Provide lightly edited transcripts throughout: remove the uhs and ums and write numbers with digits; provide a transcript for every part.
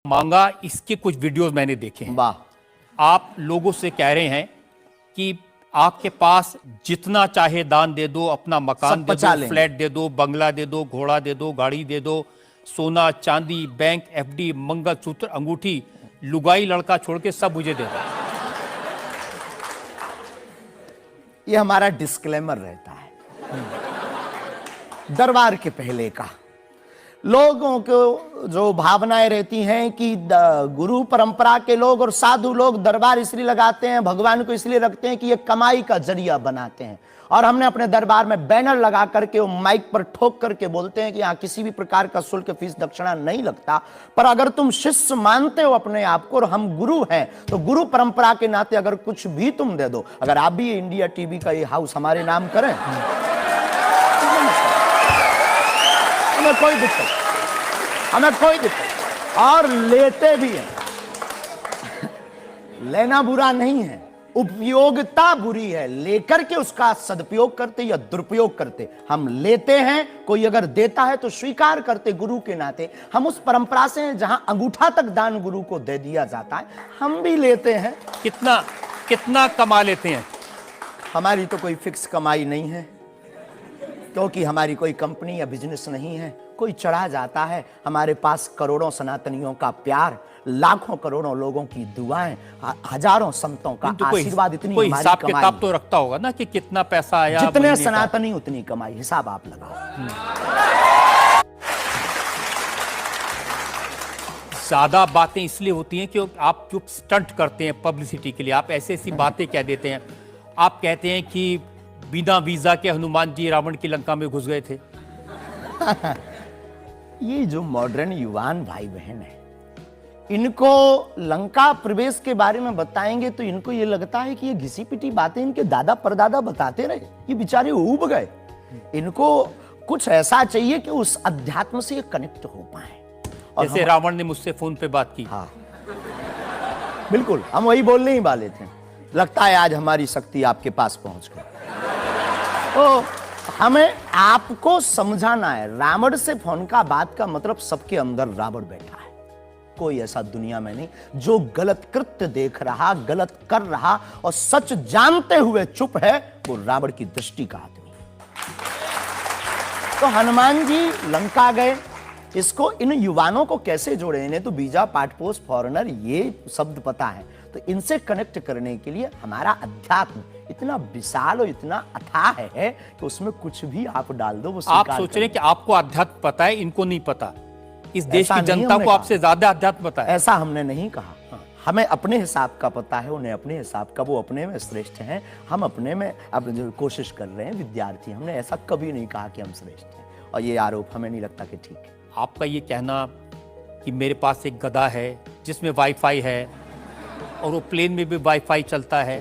मांगा, इसके कुछ वीडियोस मैंने देखे हैं। वाह। आप लोगों से कह रहे हैं कि आपके पास जितना चाहे दान दे दो, अपना मकान दे दो, फ्लैट दे दो, बंगला दे दो, घोड़ा दे दो, गाड़ी दे दो, सोना चांदी, बैंक, एफडी, मंगलसूत्र, अंगूठी, लुगाई लड़का छोड़ के सब मुझे दे दो। ये हमारा डिस्क्लेमर रहता है दरबार के पहले का। लोगों को जो भावनाएं रहती हैं कि गुरु परंपरा के लोग और साधु लोग दरबार इसलिए लगाते हैं, भगवान को इसलिए रखते हैं कि ये कमाई का जरिया बनाते हैं। और हमने अपने दरबार में बैनर लगा करके वो माइक पर ठोक करके बोलते हैं कि यहाँ किसी भी प्रकार का शुल्क, फीस, दक्षिणा नहीं लगता। पर अगर तुम शिष्य मानते हो अपने आप को और हम गुरु हैं, तो गुरु परंपरा के नाते अगर कुछ भी तुम दे दो, अगर आप भी इंडिया टीवी का ये हाउस हमारे नाम करें, हमें कोई दिक्कत, हमें कोई दिक्कत। और लेते भी हैं, लेना बुरा नहीं है, उपयोगिता बुरी है। लेकर के उसका सदुपयोग करते या दुरुपयोग करते। हम लेते हैं, कोई अगर देता है तो स्वीकार करते गुरु के नाते। हम उस परंपरा से हैं जहां अंगूठा तक दान गुरु को दे दिया जाता है, हम भी लेते हैं। कितना कितना कमा लेते हैं? हमारी तो कोई फिक्स कमाई नहीं है, क्योंकि हमारी कोई कंपनी या बिजनेस नहीं है। कोई चढ़ा जाता है, हमारे पास करोड़ों सनातनियों का प्यार, लाखों करोड़ों लोगों की दुआएं, हजारों संतों का आशीर्वाद, इतनी कोई हिसाब किताब तो रखता होगा ना कि कितना पैसा आया। जितने सनातनी उतनी कमाई, हिसाब आप लगाओ। ज्यादा बातें इसलिए होती हैं कि आप जो स्टंट करते हैं पब्लिसिटी के लिए, आप ऐसी ऐसी बातें कह देते हैं। आप कहते हैं कि बिना वीजा के हनुमान जी रावण की लंका में घुस गए थे। ये जो मॉडर्न युवान भाई बहन है, इनको लंका प्रवेश के बारे में बताएंगे तो इनको ये लगता है कि ये घिसी पिटी बातें इनके दादा परदादा बताते रहे, ये बेचारे ऊब गए। इनको कुछ ऐसा चाहिए कि उस अध्यात्म से ये कनेक्ट हो पाए। और जैसे रावण ने मुझसे फोन पे बात की। हाँ बिल्कुल, हम वही बोलने ही वाले थे। लगता है आज हमारी शक्ति आपके पास पहुंच गई। तो हमें आपको समझाना है, रावण से फोन का बात का मतलब सबके अंदर रावण बैठा है। कोई ऐसा दुनिया में नहीं जो गलत कृत्य देख रहा, गलत कर रहा और सच जानते हुए चुप है, वो रावण की दृष्टि का आदमी। तो हनुमान जी लंका गए, इसको इन युवानों को कैसे जोड़े? इन्हें तो वीजा, पासपोर्ट, फॉरेनर ये शब्द पता है। तो इनसे कनेक्ट करने के लिए हमारा अध्यात्म इतना विशाल और इतना अथाह है कि उसमें कुछ भी आप डाल दो वो आप सोच रहे हैं कि आपको अध्यात्म पता है, इनको नहीं पता। इस देश की जनता को आपसे ज्यादा अध्यात्म पता है। ऐसा हमने नहीं कहा। हमें अपने हिसाब का पता है, उन्हें अपने हिसाब का। वो अपने में श्रेष्ठ हैं, हम अपने में अब जो कोशिश कर रहे हैं विद्यार्थी। हमने ऐसा कभी नहीं कहा कि हम श्रेष्ठ हैं, और ये आरोप हमें नहीं लगता कि ठीक है। आपका ये कहना कि मेरे पास एक गधा है जिसमें वाईफाई है और वो प्लेन में भी वाईफाई चलता है,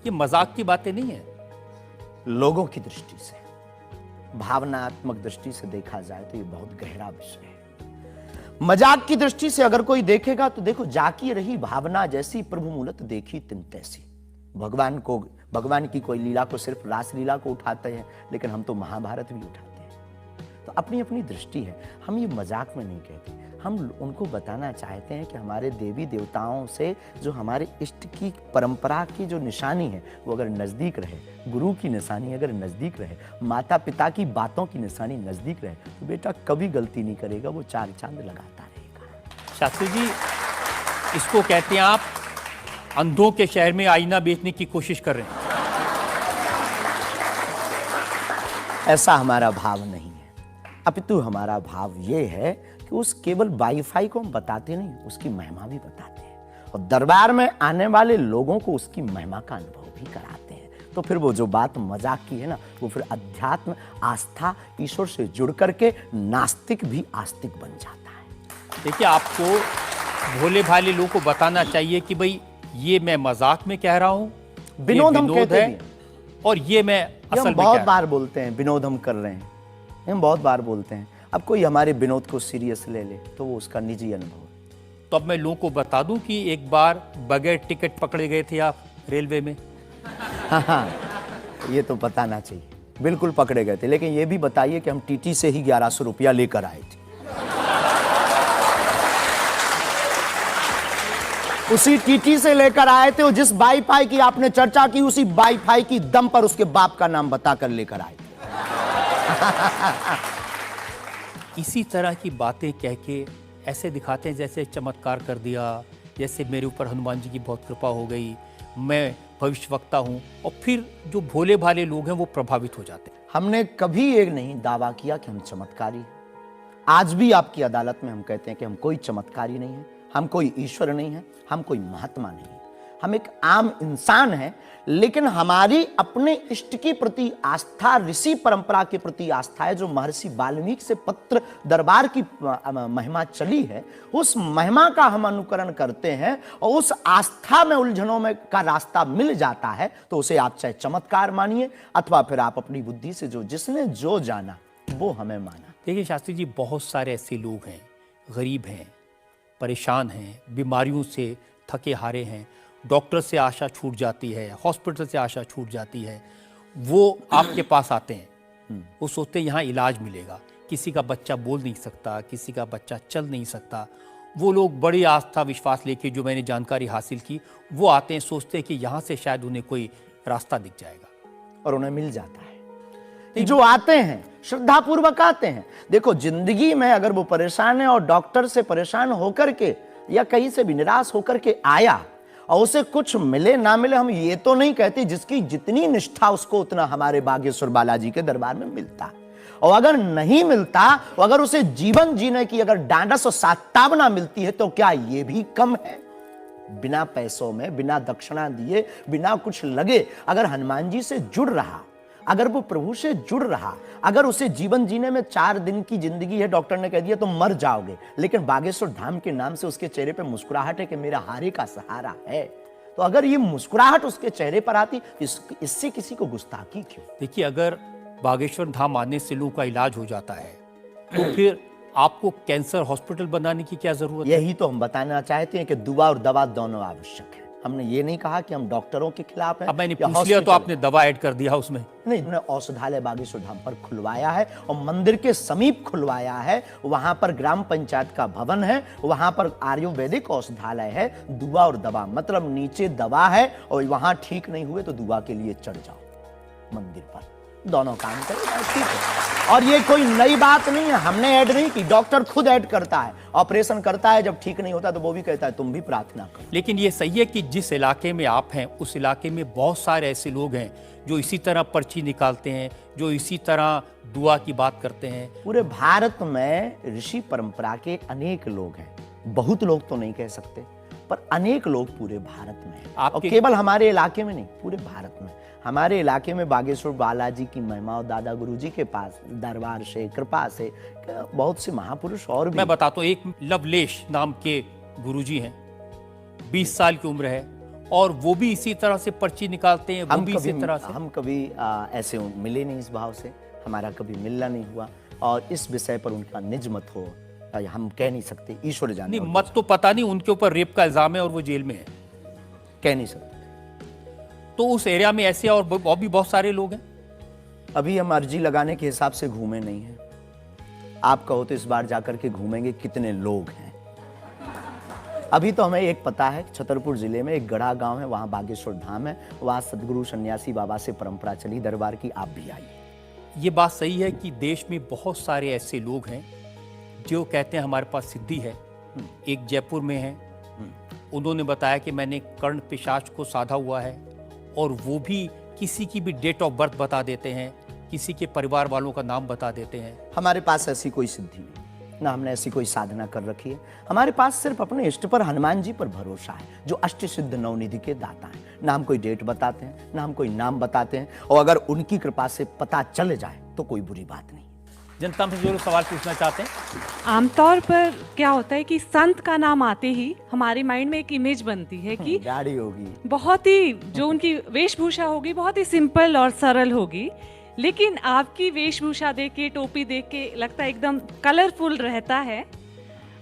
ये मजाक की बातें नहीं है। लोगों की दृष्टि से, भावनात्मक दृष्टि से देखा जाए तो ये बहुत गहरा विषय है। मजाक की दृष्टि से अगर कोई देखेगा तो देखो, जाकी रही भावना जैसी, प्रभु मूलत देखी तिन तैसी। भगवान की कोई लीला को सिर्फ रास लीला को उठाते हैं, लेकिन हम तो महाभारत भी उठाते हैं। तो अपनी अपनी दृष्टि है, हम ये मजाक में नहीं कहते। हम उनको बताना चाहते हैं कि हमारे देवी देवताओं से जो हमारे इष्ट की परंपरा की जो निशानी है वो अगर नज़दीक रहे, गुरु की निशानी अगर नज़दीक रहे, माता पिता की बातों की निशानी नज़दीक रहे, तो बेटा कभी गलती नहीं करेगा, वो चार चांद लगाता रहेगा। शास्त्री जी, इसको कहते हैं आप अंधों के शहर में आईना बेचने की कोशिश कर रहे हैं। ऐसा हमारा भाव नहीं है, अपितु हमारा भाव ये है कि उस केवल वाईफाई को हम बताते नहीं, उसकी महिमा भी बताते हैं, और दरबार में आने वाले लोगों को उसकी महिमा का अनुभव भी कराते हैं। तो फिर वो जो बात मजाक की है ना, वो फिर अध्यात्म, आस्था, ईश्वर से जुड़ करके नास्तिक भी आस्तिक बन जाता है। देखिए, आपको भोले भाले लोगों को बताना चाहिए कि भाई ये मैं मजाक में कह रहा हूँ, विनोद हम कहते हैं, और ये मैं असल में बहुत बार बोलते हैं विनोद हम कर रहे हैं, हम बहुत बार बोलते हैं। अब कोई हमारे विनोद को सीरियस ले ले तो वो उसका निजी अनुभव है। तो अब मैं लोगों को बता दूं कि एक बार बगैर टिकट पकड़े गए थे आप रेलवे में। हाँ, ये तो बताना चाहिए। बिल्कुल पकड़े गए थे, लेकिन ये भी बताइए कि हम टीटी से ही 1100 रुपया लेकर आए थे। उसी टीटी से लेकर आए थे, जिस वाईफाई की आपने चर्चा की उसी वाईफाई की दम पर उसके बाप का नाम बताकर लेकर आए थे। इसी तरह की बातें कह के ऐसे दिखाते हैं जैसे चमत्कार कर दिया, जैसे मेरे ऊपर हनुमान जी की बहुत कृपा हो गई, मैं भविष्यवक्ता हूं, और फिर जो भोले भाले लोग हैं वो प्रभावित हो जाते हैं। हमने कभी ये नहीं दावा किया कि हम चमत्कारी हैं। आज भी आपकी अदालत में हम कहते हैं कि हम कोई चमत्कारी नहीं है, हम कोई ईश्वर नहीं है, हम कोई महात्मा नहीं है, हम एक आम इंसान हैं। लेकिन हमारी अपने इष्ट के प्रति आस्था, ऋषि परंपरा के प्रति आस्था है, जो महर्षि वाल्मीकि से पत्र दरबार की महिमा चली है, उस महिमा का हम अनुकरण करते हैं और उस आस्था में उलझनों में का रास्ता मिल जाता है, तो उसे आप चाहे चमत्कार मानिए अथवा फिर आप अपनी बुद्धि से जो जिसने जो जाना वो हमें माना। देखिए शास्त्री जी, बहुत सारे ऐसे लोग हैं, गरीब हैं, परेशान हैं, बीमारियों से थके हारे हैं, डॉक्टर से आशा छूट जाती है, हॉस्पिटल से आशा छूट जाती है, वो आपके पास आते हैं, वो सोचते हैं यहाँ इलाज मिलेगा। किसी का बच्चा बोल नहीं सकता, किसी का बच्चा चल नहीं सकता, वो लोग बड़ी आस्था विश्वास लेके, जो मैंने जानकारी हासिल की, वो आते हैं, सोचते हैं कि यहाँ से शायद उन्हें कोई रास्ता दिख जाएगा, और उन्हें मिल जाता है। जो आते हैं श्रद्धा पूर्वक आते हैं। देखो, जिंदगी में अगर वो परेशान है और डॉक्टर से परेशान होकर के या कहीं से भी निराश होकर के आया और उसे कुछ मिले ना मिले, हम ये तो नहीं कहते, जिसकी जितनी निष्ठा उसको उतना हमारे बागेश्वर बालाजी के दरबार में मिलता। और अगर नहीं मिलता, अगर उसे जीवन जीने की अगर डांडस और सात्तावना मिलती है, तो क्या ये भी कम है? बिना पैसों में, बिना दक्षिणा दिए, बिना कुछ लगे अगर हनुमान जी से जुड़ रहा, अगर वो प्रभु से जुड़ रहा, अगर उसे जीवन जीने में 4 दिन की जिंदगी है, डॉक्टर ने कह दिया तो मर जाओगे, लेकिन बागेश्वर धाम के नाम से उसके चेहरे पे मुस्कुराहट है कि मेरा हारे का सहारा है, तो अगर ये मुस्कुराहट उसके चेहरे पर आती, इससे किसी को गुस्ताखी क्यों? देखिए, अगर बागेश्वर धाम आने से लोगों का इलाज हो जाता है, तो फिर आपको कैंसर हॉस्पिटल बनाने की क्या जरूरत है? यही तो हम बताना चाहते हैं कि दुआ और दवा दोनों आवश्यक है। हमने ये नहीं कहा कि हम डॉक्टरों के खिलाफ हैं। अब मैंने पूछ लिया तो आपने दवा ऐड कर दिया उसमें। नहीं, हमने औषधालय बागेश्वर धाम पर खुलवाया है और मंदिर के समीप खुलवाया है। वहां पर ग्राम पंचायत का भवन है, वहां पर आयुर्वेदिक औषधालय है। दुआ और दवा मतलब नीचे दवा है और वहां ठीक नहीं हुए तो दुआ के लिए चढ़ जाओ मंदिर पर, दोनों काम करें, ठीक है। और ये कोई नई बात नहीं है, हमने ऐड नहीं की, डॉक्टर खुद ऐड करता है, ऑपरेशन करता है, जब ठीक नहीं होता तो वो भी कहता है तुम भी प्रार्थना करो। लेकिन ये सही है कि जिस इलाके में आप हैं, उस इलाके में बहुत सारे ऐसे लोग हैं जो इसी तरह पर्ची निकालते हैं, जो इसी तरह दुआ की बात करते हैं। पूरे भारत में ऋषि परंपरा के अनेक लोग हैं, बहुत लोग तो नहीं कह सकते, पर अनेक लोग पूरे भारत में हैं। और केवल हमारे इलाके में नहीं, पूरे भारत में। हमारे इलाके में बागेश्वर बालाजी की महिमा और दादा गुरुजी के पास दरबार से, कृपा से बहुत से महापुरुष और भी। मैं बताता हूँ, एक लवलेश नाम के गुरुजी हैं, 20 साल की उम्र है, और वो भी इसी तरह से पर्ची निकालते हैं। हम कभी ऐसे मिले नहीं, इस भाव से हमारा कभी मिलना नहीं हुआ, और इस विषय पर उनका निज मत हो हम कह नहीं सकते, ईश्वर जाने। नहीं, मत तो पता नहीं, उनके ऊपर रेप का इल्जाम है और वो जेल में है, कह नहीं सकते। तो उस एरिया में ऐसे और भी बहुत सारे लोग हैं। अभी हम अर्जी लगाने के हिसाब से घूमे नहीं हैं। आप कहो तो इस बार जाकर के घूमेंगे कितने लोग हैं। अभी तो हमें एक पता है, छतरपुर जिले में एक गढ़ा गांव है, वहां बागेश्वर धाम है, वहां सदगुरु सन्यासी बाबा से परंपरा चली दरबार की, आप भी आइए। ये बात सही है कि देश में बहुत सारे ऐसे लोग हैं जो कहते हैं हमारे पास सिद्धि है। एक जयपुर में है, उन्होंने बताया कि मैंने कर्ण पिशाच को साधा हुआ है, और वो भी किसी की भी डेट ऑफ बर्थ बता देते हैं, किसी के परिवार वालों का नाम बता देते हैं। हमारे पास ऐसी कोई सिद्धि नहीं, ना हमने ऐसी कोई साधना कर रखी है। हमारे पास सिर्फ अपने इष्ट पर, हनुमान जी पर भरोसा है, जो अष्ट सिद्ध नवनिधि के दाता हैं। ना हम कोई डेट बताते हैं, ना हम कोई नाम बताते हैं, और अगर उनकी कृपा से पता चल जाए तो कोई बुरी बात नहीं। जनता में जो सवाल पूछना चाहते हैं, आमतौर पर क्या होता है कि संत का नाम आते ही हमारे माइंड में एक इमेज बनती है कि गाड़ी होगी, बहुत ही जो उनकी वेशभूषा होगी बहुत ही सिंपल और सरल होगी, लेकिन आपकी वेशभूषा देख के, टोपी देख के लगता है एकदम कलरफुल रहता है।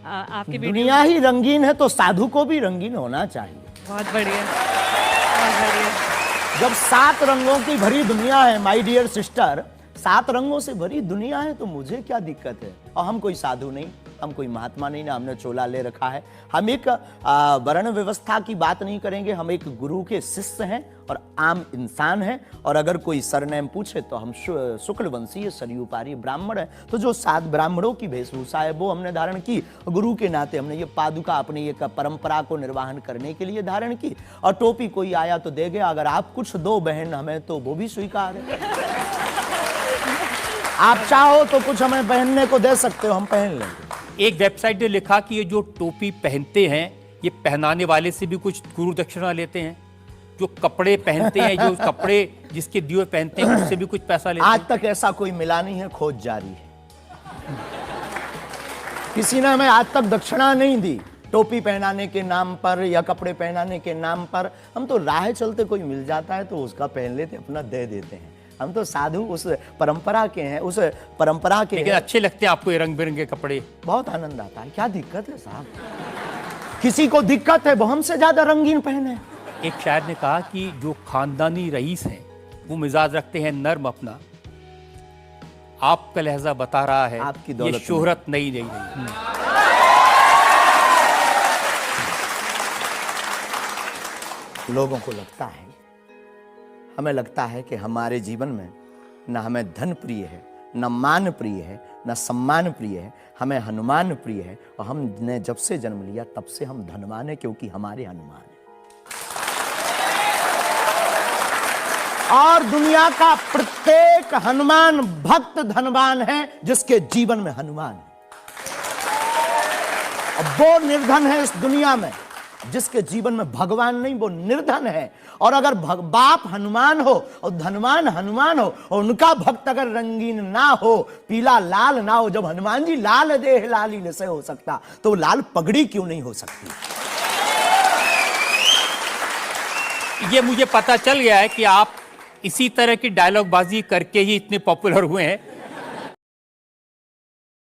आपके दुनिया ही रंगीन है तो साधु को भी रंगीन होना चाहिए। बहुत बढ़िया, बहुत बढ़िया। जब 7 रंगों की भरी दुनिया है माय डियर सिस्टर, 7 रंगों से भरी दुनिया है, तो मुझे क्या दिक्कत है? और हम कोई साधु नहीं, हम कोई महात्मा नहीं ना, हमने चोला ले रखा है। हम एक वर्ण व्यवस्था की बात नहीं करेंगे, हम एक गुरु के शिष्य हैं और आम इंसान हैं। और अगर कोई सरनेम पूछे तो हम शुक्ल वंशीय सरयू पारी ब्राह्मण है। तो जो 7 ब्राह्मणों की वेशभूषा है वो हमने धारण की, गुरु के नाते हमने ये पादुका अपनी एक परंपरा को निर्वाहन करने के लिए धारण की। और टोपी कोई आया तो दे गया, अगर आप कुछ दो बहन हमें तो वो भी स्वीकार है। आप चाहो तो कुछ हमें पहनने को दे सकते हो, हम पहन लेंगे। एक वेबसाइट ने लिखा कि ये जो टोपी पहनते हैं ये पहनाने वाले से भी कुछ गुरु दक्षिणा लेते हैं, जो कपड़े पहनते हैं, जो कपड़े जिसके दिए पहनते हैं उससे भी कुछ पैसा लेते हैं। आज तक ऐसा कोई मिला नहीं है, खोज जारी है। किसी ने हमें आज तक दक्षिणा नहीं दी टोपी पहनाने के नाम पर या कपड़े पहनाने के नाम पर। हम तो राह चलते कोई मिल जाता है तो उसका पहन लेते, अपना दे देते हैं। हम तो साधु उस परंपरा के हैं, उस परंपरा के। लेकिन अच्छे लगते हैं आपको ये रंग बिरंगे कपड़े? बहुत आनंद आता है। क्या दिक्कत है साहब? किसी को दिक्कत है वो हमसे ज्यादा रंगीन पहने। एक शायर ने कहा कि जो खानदानी रईस हैं वो मिजाज रखते हैं नर्म अपना। आपका लहजा बता रहा है आपकी ये दौलत शोहरत नहीं रही है। लोगों को लगता है, हमें लगता है कि हमारे जीवन में न हमें धन प्रिय है, न मान प्रिय है, न सम्मान प्रिय है, हमें हनुमान प्रिय है। और हमने जब से जन्म लिया तब से हम धनवान है, क्योंकि हमारे हनुमान है। और दुनिया का प्रत्येक हनुमान भक्त धनवान है जिसके जीवन में हनुमान है। और वो निर्धन है इस दुनिया में जिसके जीवन में भगवान नहीं, वो निर्धन है। और अगर बाप हनुमान हो और धनवान हनुमान हो और उनका भक्त अगर रंगीन ना हो, पीला लाल ना हो, जब हनुमान जी लाल देह लाली से हो सकता तो लाल पगड़ी क्यों नहीं हो सकती? ये मुझे पता चल गया है कि आप इसी तरह की डायलॉग बाजी करके ही इतने पॉपुलर हुए हैं